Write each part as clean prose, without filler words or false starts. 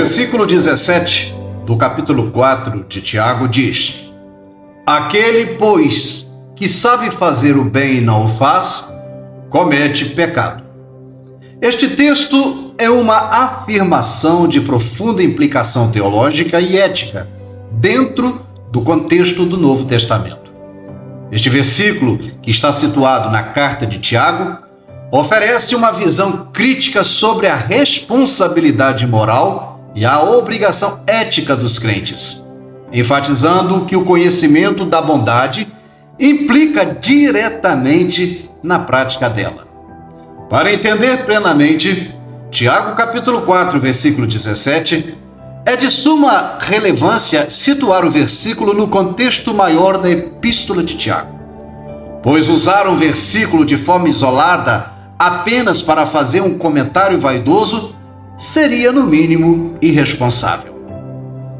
versículo 17 do capítulo 4 de Tiago diz: aquele, pois, que sabe fazer o bem e não o faz, comete pecado. Este texto é uma afirmação de profunda implicação teológica e ética dentro do contexto do Novo Testamento. Este versículo, que está situado na carta de Tiago, oferece uma visão crítica sobre a responsabilidade moral e a obrigação ética dos crentes, enfatizando que o conhecimento da bondade implica diretamente na prática dela. Para entender plenamente, Tiago capítulo 4, versículo 17, é de suma relevância situar o versículo no contexto maior da epístola de Tiago, pois usar um versículo de forma isolada apenas para fazer um comentário vaidoso seria, no mínimo, irresponsável.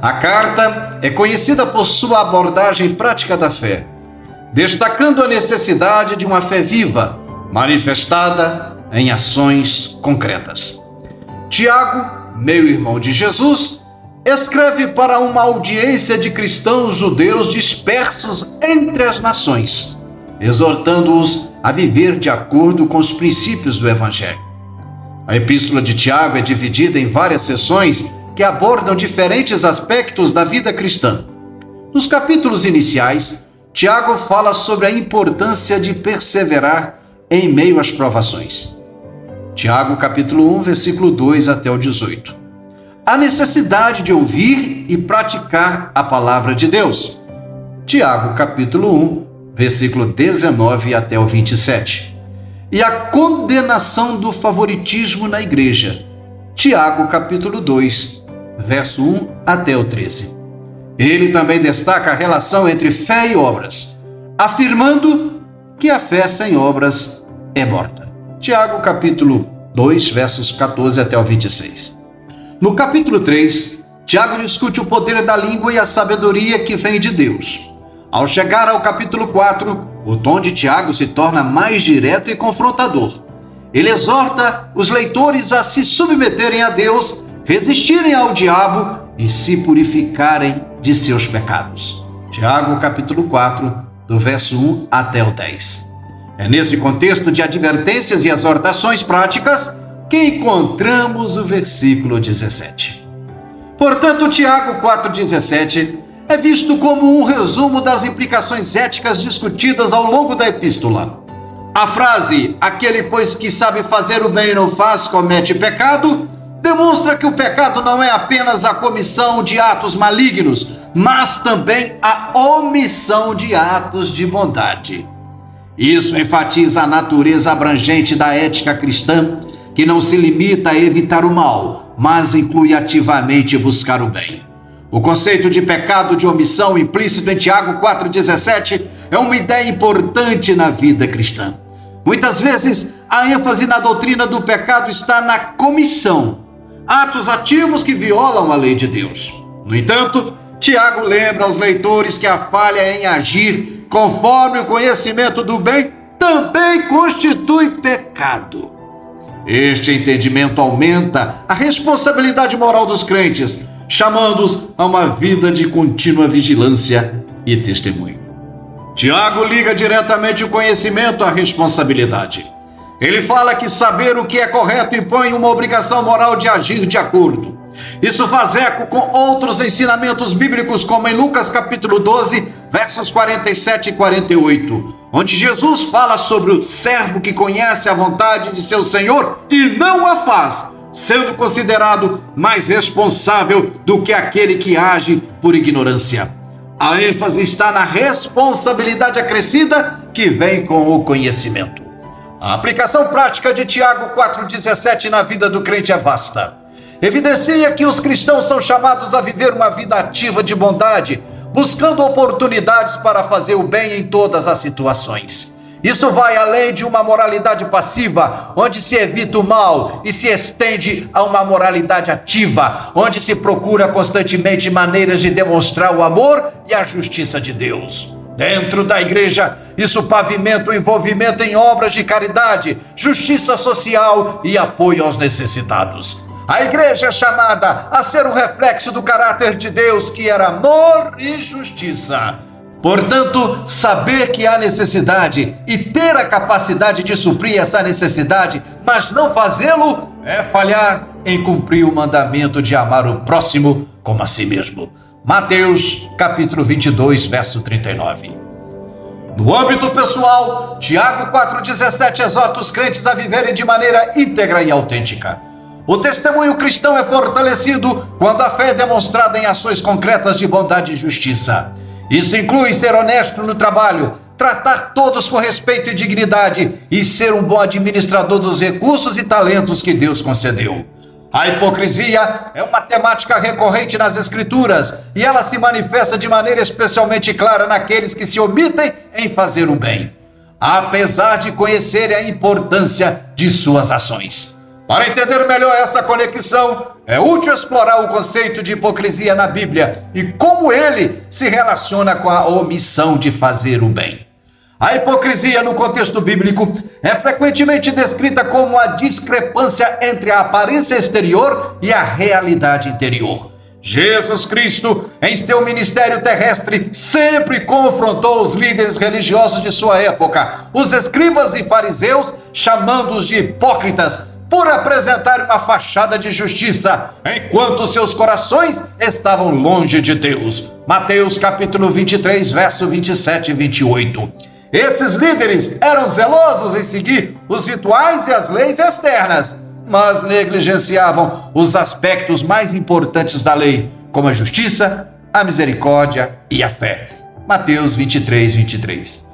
A carta é conhecida por sua abordagem prática da fé, destacando a necessidade de uma fé viva, manifestada em ações concretas. Tiago, meio-irmão de Jesus, escreve para uma audiência de cristãos judeus dispersos entre as nações, exortando-os a viver de acordo com os princípios do Evangelho. A epístola de Tiago é dividida em várias seções que abordam diferentes aspectos da vida cristã. Nos capítulos iniciais, Tiago fala sobre a importância de perseverar em meio às provações. Tiago capítulo 1, versículo 2 até o 18. A necessidade de ouvir e praticar a palavra de Deus. Tiago capítulo 1, versículo 19 até o 27. E a condenação do favoritismo na igreja. Tiago capítulo 2, verso 1 até o 13. Ele também destaca a relação entre fé e obras, afirmando que a fé sem obras é morta. Tiago capítulo 2, versos 14 até o 26. No capítulo 3, Tiago discute o poder da língua e a sabedoria que vem de Deus. Ao chegar ao capítulo 4, o tom de Tiago se torna mais direto e confrontador. Ele exorta os leitores a se submeterem a Deus, resistirem ao diabo e se purificarem de seus pecados. Tiago capítulo 4, do verso 1 até o 10. É nesse contexto de advertências e exortações práticas que encontramos o versículo 17. Portanto, Tiago 4,17 é visto como um resumo das implicações éticas discutidas ao longo da epístola. A frase, aquele, pois, que sabe fazer o bem e não faz, comete pecado, demonstra que o pecado não é apenas a comissão de atos malignos, mas também a omissão de atos de bondade. Isso enfatiza a natureza abrangente da ética cristã, que não se limita a evitar o mal, mas inclui ativamente buscar o bem. O conceito de pecado de omissão implícito em Tiago 4,17 é uma ideia importante na vida cristã. Muitas vezes, a ênfase na doutrina do pecado está na comissão, atos ativos que violam a lei de Deus. No entanto, Tiago lembra aos leitores que a falha em agir conforme o conhecimento do bem também constitui pecado. Este entendimento aumenta a responsabilidade moral dos crentes, chamando-os a uma vida de contínua vigilância e testemunho. Tiago liga diretamente o conhecimento à responsabilidade. Ele fala que saber o que é correto impõe uma obrigação moral de agir de acordo. Isso faz eco com outros ensinamentos bíblicos, como em Lucas capítulo 12, versos 47 e 48, onde Jesus fala sobre o servo que conhece a vontade de seu Senhor e não a faz, sendo considerado mais responsável do que aquele que age por ignorância. A ênfase está na responsabilidade acrescida que vem com o conhecimento. A aplicação prática de Tiago 4,17 na vida do crente é vasta. Evidencia que os cristãos são chamados a viver uma vida ativa de bondade, buscando oportunidades para fazer o bem em todas as situações. Isso vai além de uma moralidade passiva, onde se evita o mal, e se estende a uma moralidade ativa, onde se procura constantemente maneiras de demonstrar o amor e a justiça de Deus. Dentro da igreja, isso pavimenta o envolvimento em obras de caridade, justiça social e apoio aos necessitados. A igreja é chamada a ser um reflexo do caráter de Deus, que era amor e justiça. Portanto, saber que há necessidade e ter a capacidade de suprir essa necessidade, mas não fazê-lo, é falhar em cumprir o mandamento de amar o próximo como a si mesmo. Mateus, capítulo 22, verso 39. No âmbito pessoal, Tiago 4,17 exorta os crentes a viverem de maneira íntegra e autêntica. O testemunho cristão é fortalecido quando a fé é demonstrada em ações concretas de bondade e justiça. Isso inclui ser honesto no trabalho, tratar todos com respeito e dignidade e ser um bom administrador dos recursos e talentos que Deus concedeu. A hipocrisia é uma temática recorrente nas Escrituras e ela se manifesta de maneira especialmente clara naqueles que se omitem em fazer o bem, apesar de conhecerem a importância de suas ações. Para entender melhor essa conexão, é útil explorar o conceito de hipocrisia na Bíblia e como ele se relaciona com a omissão de fazer o bem. A hipocrisia, no contexto bíblico, é frequentemente descrita como a discrepância entre a aparência exterior e a realidade interior. Jesus Cristo, em seu ministério terrestre, sempre confrontou os líderes religiosos de sua época, os escribas e fariseus, chamando-os de hipócritas, por apresentar uma fachada de justiça, enquanto seus corações estavam longe de Deus. Mateus capítulo 23, verso 27 e 28. Esses líderes eram zelosos em seguir os rituais e as leis externas, mas negligenciavam os aspectos mais importantes da lei, como a justiça, a misericórdia e a fé. Mateus 23, 23.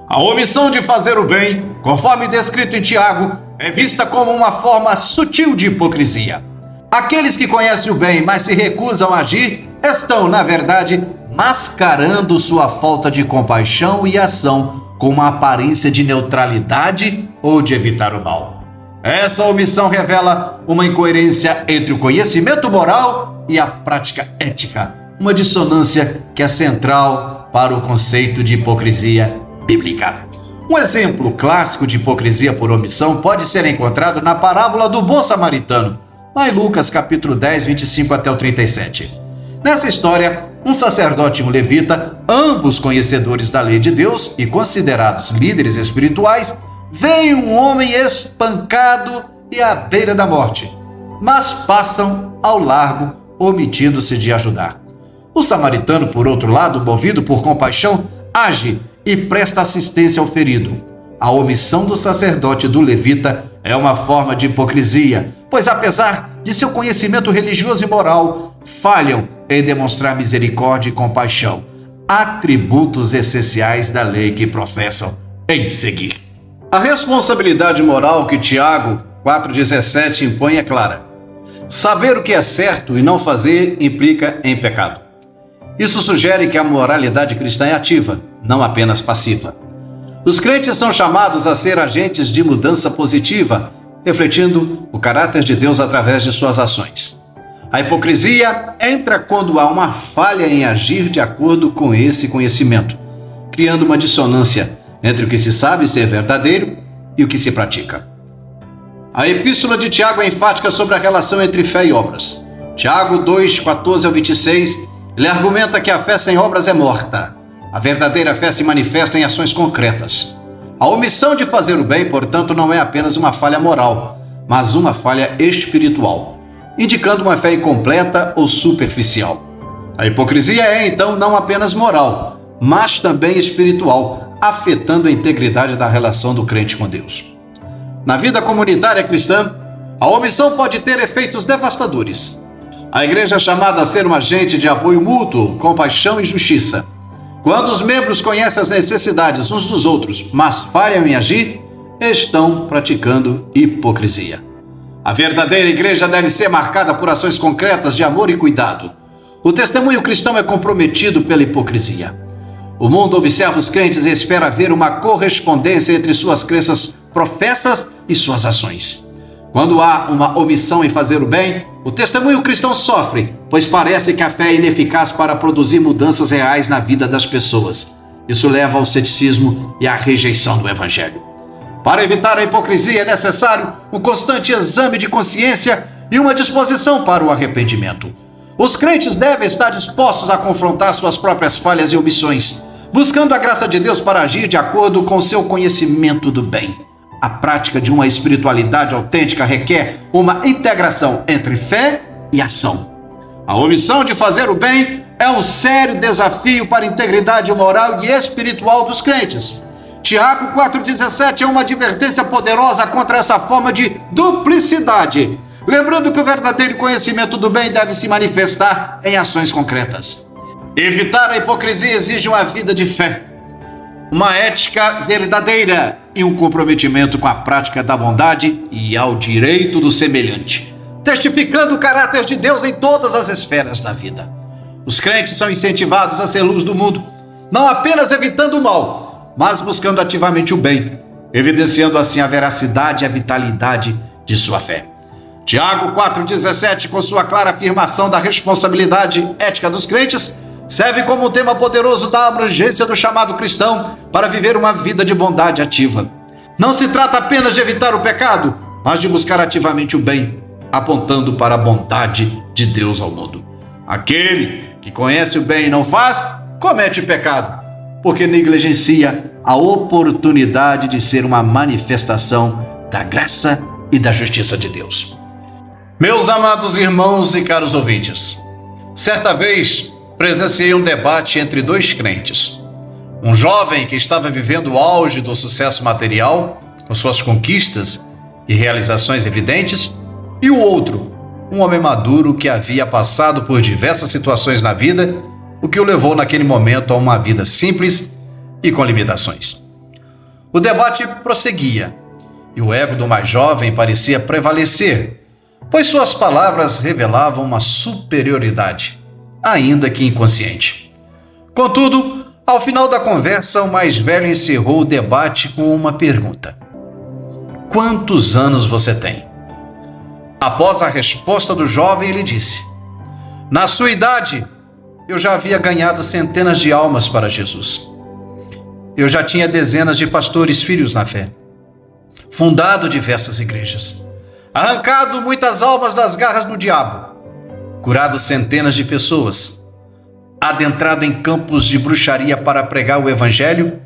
A omissão de fazer o bem, conforme descrito em Tiago, é vista como uma forma sutil de hipocrisia. Aqueles que conhecem o bem, mas se recusam a agir, estão, na verdade, mascarando sua falta de compaixão e ação com uma aparência de neutralidade ou de evitar o mal. Essa omissão revela uma incoerência entre o conhecimento moral e a prática ética, uma dissonância que é central para o conceito de hipocrisia bíblica. Um exemplo clássico de hipocrisia por omissão pode ser encontrado na parábola do bom samaritano, lá em Lucas capítulo 10, 25 até o 37. Nessa história, um sacerdote e um levita, ambos conhecedores da lei de Deus e considerados líderes espirituais, veem um homem espancado e à beira da morte, mas passam ao largo, omitindo-se de ajudar. O samaritano, por outro lado, movido por compaixão, age e presta assistência ao ferido. A omissão do sacerdote e do levita é uma forma de hipocrisia, pois apesar de seu conhecimento religioso e moral, falham em demonstrar misericórdia e compaixão, atributos essenciais da lei que professam em seguir. A responsabilidade moral que Tiago 4,17 impõe é clara. Saber o que é certo e não fazer implica em pecado. Isso sugere que a moralidade cristã é ativa, não apenas passiva. Os crentes são chamados a ser agentes de mudança positiva, refletindo o caráter de Deus através de suas ações. A hipocrisia entra quando há uma falha em agir de acordo com esse conhecimento, criando uma dissonância entre o que se sabe ser verdadeiro e o que se pratica. A epístola de Tiago é enfática sobre a relação entre fé e obras. Tiago 2, 14 ao 26, ele argumenta que a fé sem obras é morta. A verdadeira fé se manifesta em ações concretas. A omissão de fazer o bem, portanto, não é apenas uma falha moral, mas uma falha espiritual, indicando uma fé incompleta ou superficial. A hipocrisia é, então, não apenas moral, mas também espiritual, afetando a integridade da relação do crente com Deus. Na vida comunitária cristã, a omissão pode ter efeitos devastadores. A igreja é chamada a ser um agente de apoio mútuo, compaixão e justiça. Quando os membros conhecem as necessidades uns dos outros, mas falham em agir, estão praticando hipocrisia. A verdadeira igreja deve ser marcada por ações concretas de amor e cuidado. O testemunho cristão é comprometido pela hipocrisia. O mundo observa os crentes e espera ver uma correspondência entre suas crenças professas e suas ações. Quando há uma omissão em fazer o bem, o testemunho cristão sofre, pois parece que a fé é ineficaz para produzir mudanças reais na vida das pessoas. Isso leva ao ceticismo e à rejeição do evangelho. Para evitar a hipocrisia é necessário um constante exame de consciência e uma disposição para o arrependimento. Os crentes devem estar dispostos a confrontar suas próprias falhas e omissões, buscando a graça de Deus para agir de acordo com seu conhecimento do bem. A prática de uma espiritualidade autêntica requer uma integração entre fé e ação. A omissão de fazer o bem é um sério desafio para a integridade moral e espiritual dos crentes. Tiago 4,17 é uma advertência poderosa contra essa forma de duplicidade, lembrando que o verdadeiro conhecimento do bem deve se manifestar em ações concretas. Evitar a hipocrisia exige uma vida de fé, uma ética verdadeira e um comprometimento com a prática da bondade e ao direito do semelhante, testificando o caráter de Deus em todas as esferas da vida. Os crentes são incentivados a ser luz do mundo, não apenas evitando o mal, mas buscando ativamente o bem, evidenciando assim a veracidade e a vitalidade de sua fé. Tiago 4,17, com sua clara afirmação da responsabilidade ética dos crentes, serve como um tema poderoso da abrangência do chamado cristão para viver uma vida de bondade ativa. Não se trata apenas de evitar o pecado, mas de buscar ativamente o bem, apontando para a bondade de Deus ao mundo. Aquele que conhece o bem e não faz, comete pecado, porque negligencia a oportunidade de ser uma manifestação da graça e da justiça de Deus. Meus amados irmãos e caros ouvintes, certa vez presenciei um debate entre dois crentes. Um jovem que estava vivendo o auge do sucesso material, com suas conquistas e realizações evidentes, e o outro, um homem maduro que havia passado por diversas situações na vida, o que o levou naquele momento a uma vida simples e com limitações. O debate prosseguia, e o ego do mais jovem parecia prevalecer, pois suas palavras revelavam uma superioridade, ainda que inconsciente. Contudo, ao final da conversa, o mais velho encerrou o debate com uma pergunta: quantos anos você tem? Após a resposta do jovem, ele disse: na sua idade, eu já havia ganhado centenas de almas para Jesus. Eu já tinha dezenas de pastores filhos na fé, fundado diversas igrejas, arrancado muitas almas das garras do diabo, curado centenas de pessoas, adentrado em campos de bruxaria para pregar o evangelho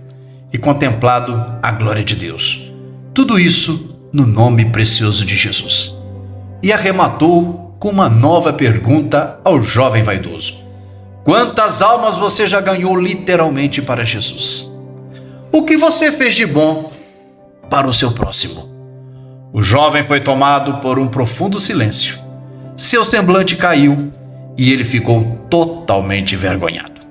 e contemplado a glória de Deus. Tudo isso no nome precioso de Jesus. E arrematou com uma nova pergunta ao jovem vaidoso: quantas almas você já ganhou literalmente para Jesus? O que você fez de bom para o seu próximo? O jovem foi tomado por um profundo silêncio. Seu semblante caiu e ele ficou totalmente envergonhado.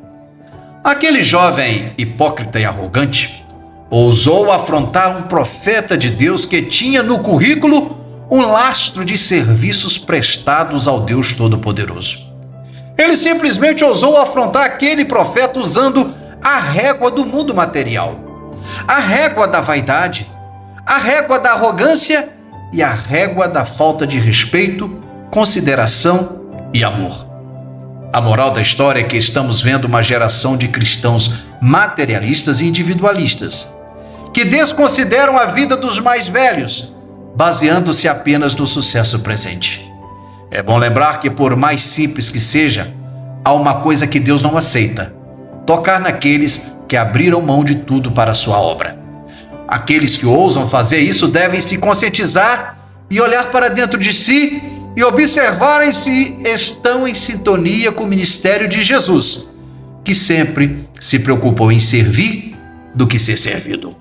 Aquele jovem hipócrita e arrogante ousou afrontar um profeta de Deus que tinha no currículo um lastro de serviços prestados ao Deus Todo-Poderoso. Ele simplesmente ousou afrontar aquele profeta usando a régua do mundo material, a régua da vaidade, a régua da arrogância e a régua da falta de respeito, consideração e amor. A moral da história é que estamos vendo uma geração de cristãos materialistas e individualistas, que desconsideram a vida dos mais velhos, baseando-se apenas no sucesso presente. É bom lembrar que, por mais simples que seja, há uma coisa que Deus não aceita: tocar naqueles que abriram mão de tudo para a sua obra. Aqueles que ousam fazer isso devem se conscientizar e olhar para dentro de si e observarem se estão em sintonia com o ministério de Jesus, que sempre se preocupou em servir do que ser servido.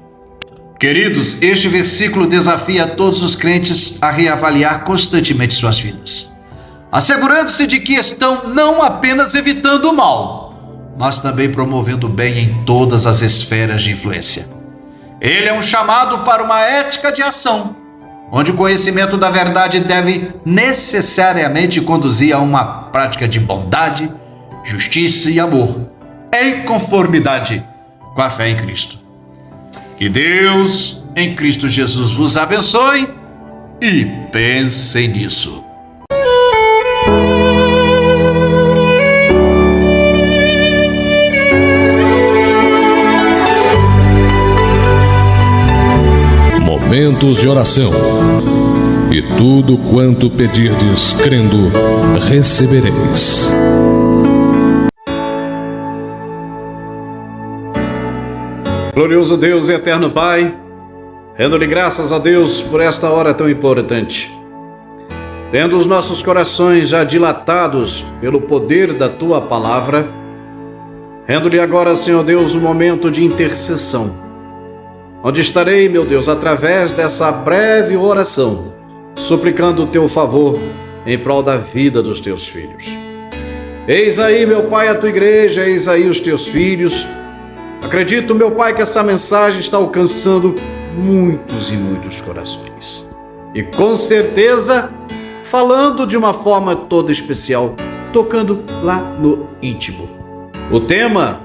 Queridos, este versículo desafia todos os crentes a reavaliar constantemente suas vidas, assegurando-se de que estão não apenas evitando o mal, mas também promovendo o bem em todas as esferas de influência. Ele é um chamado para uma ética de ação, onde o conhecimento da verdade deve necessariamente conduzir a uma prática de bondade, justiça e amor, em conformidade com a fé em Cristo. Que Deus, em Cristo Jesus, vos abençoe e pensem nisso. Momentos de oração. e tudo quanto pedirdes, crendo, recebereis. Glorioso Deus e eterno Pai, rendo-lhe graças a Deus por esta hora tão importante. Tendo os nossos corações já dilatados pelo poder da Tua Palavra, rendo-lhe agora, Senhor Deus, um momento de intercessão, onde estarei, meu Deus, através dessa breve oração, suplicando o Teu favor em prol da vida dos Teus filhos. Eis aí, meu Pai, a Tua igreja, eis aí os Teus filhos. Acredito, meu Pai, que essa mensagem está alcançando muitos e muitos corações. E com certeza, falando de uma forma toda especial, tocando lá no íntimo. O tema,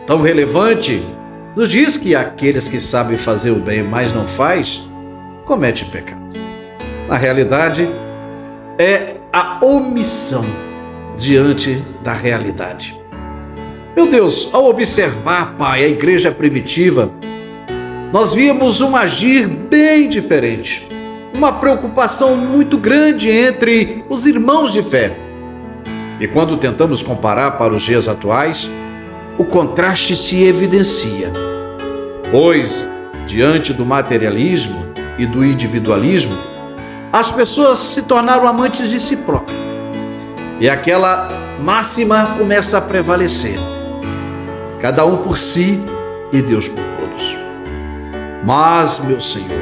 tão relevante, nos diz que aqueles que sabem fazer o bem, mas não faz, comete pecado. Na realidade, é a omissão diante da realidade. Meu Deus, ao observar, Pai, a igreja primitiva, nós víamos um agir bem diferente, uma preocupação muito grande entre os irmãos de fé. E quando tentamos comparar para os dias atuais, o contraste se evidencia, pois, diante do materialismo e do individualismo, as pessoas se tornaram amantes de si próprias, e aquela máxima começa a prevalecer. Cada um por si e Deus por todos. Mas, meu Senhor,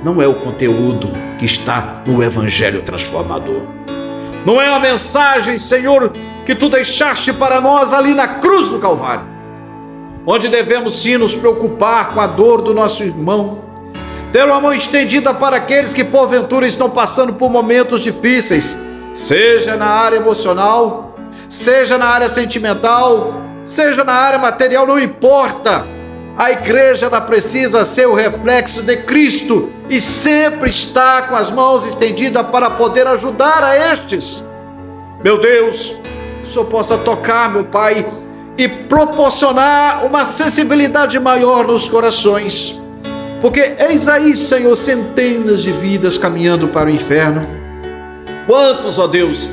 não é o conteúdo que está no Evangelho transformador. Não é a mensagem, Senhor, que Tu deixaste para nós ali na cruz do Calvário, onde devemos sim nos preocupar com a dor do nosso irmão, ter uma mão estendida para aqueles que porventura estão passando por momentos difíceis, seja na área emocional, seja na área sentimental, seja na área material, não importa. A igreja ela precisa ser o reflexo de Cristo e sempre estar com as mãos estendidas para poder ajudar a estes. Meu Deus, que o Senhor possa tocar, meu Pai, e proporcionar uma sensibilidade maior nos corações. Porque eis aí, Senhor, centenas de vidas caminhando para o inferno. Quantos, ó Deus,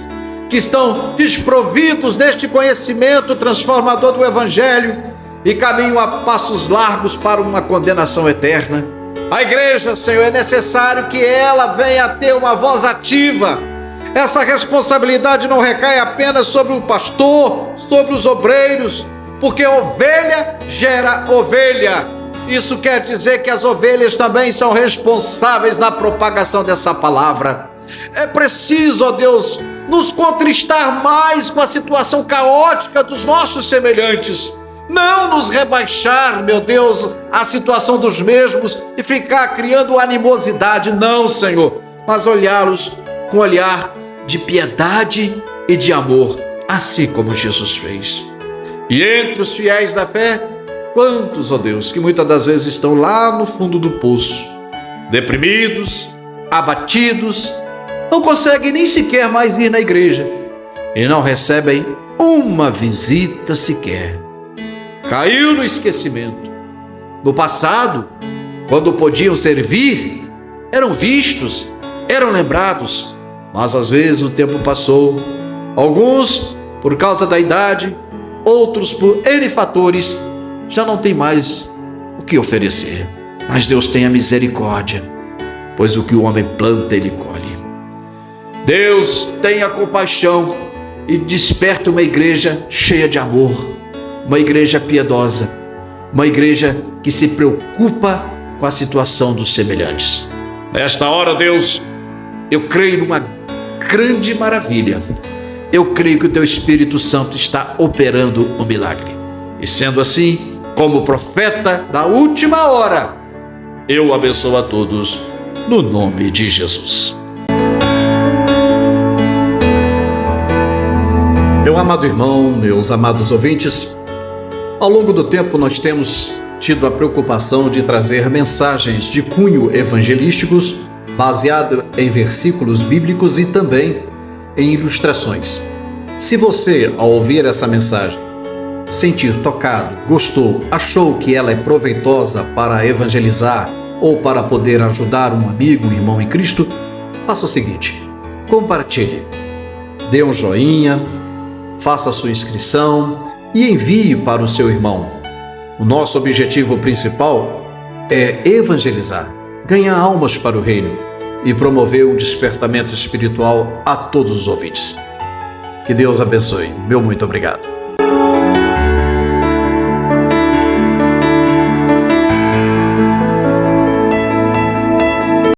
que estão desprovidos deste conhecimento transformador do Evangelho e caminham a passos largos para uma condenação eterna. A igreja, Senhor, é necessário que ela venha a ter uma voz ativa. Essa responsabilidade não recai apenas sobre o pastor, sobre os obreiros, porque ovelha gera ovelha. Isso quer dizer que as ovelhas também são responsáveis na propagação dessa palavra. É preciso, ó Deus, nos contristar mais com a situação caótica dos nossos semelhantes. Não nos rebaixar, meu Deus, à situação dos mesmos e ficar criando animosidade. Não, Senhor, mas olhá-los com olhar de piedade e de amor, assim como Jesus fez. E entre os fiéis da fé, quantos, ó Deus, que muitas das vezes estão lá no fundo do poço, deprimidos, abatidos, não conseguem nem sequer mais ir na igreja e não recebem uma visita sequer. Caiu no esquecimento. No passado, quando podiam servir, eram vistos, eram lembrados, mas às vezes o tempo passou. Alguns por causa da idade, outros por N fatores, já não tem mais o que oferecer. Mas Deus tenha misericórdia, pois o que o homem planta, ele colhe. Deus tenha compaixão e desperta uma igreja cheia de amor, uma igreja piedosa, uma igreja que se preocupa com a situação dos semelhantes. Nesta hora, Deus, eu creio numa grande maravilha. Eu creio que o Teu Espírito Santo está operando um milagre. E sendo assim, como profeta da última hora, eu abençoo a todos no nome de Jesus. Meu amado irmão, meus amados ouvintes, ao longo do tempo nós temos tido a preocupação de trazer mensagens de cunho evangelísticos baseado em versículos bíblicos e também em ilustrações. Se você, ao ouvir essa mensagem, sentir tocado, gostou, achou que ela é proveitosa para evangelizar ou para poder ajudar um amigo, um irmão em Cristo, faça o seguinte: compartilhe, dê um joinha, faça a sua inscrição e envie para o seu irmão. O nosso objetivo principal é evangelizar, ganhar almas para o reino e promover um despertamento espiritual a todos os ouvintes. Que Deus abençoe. Meu muito obrigado.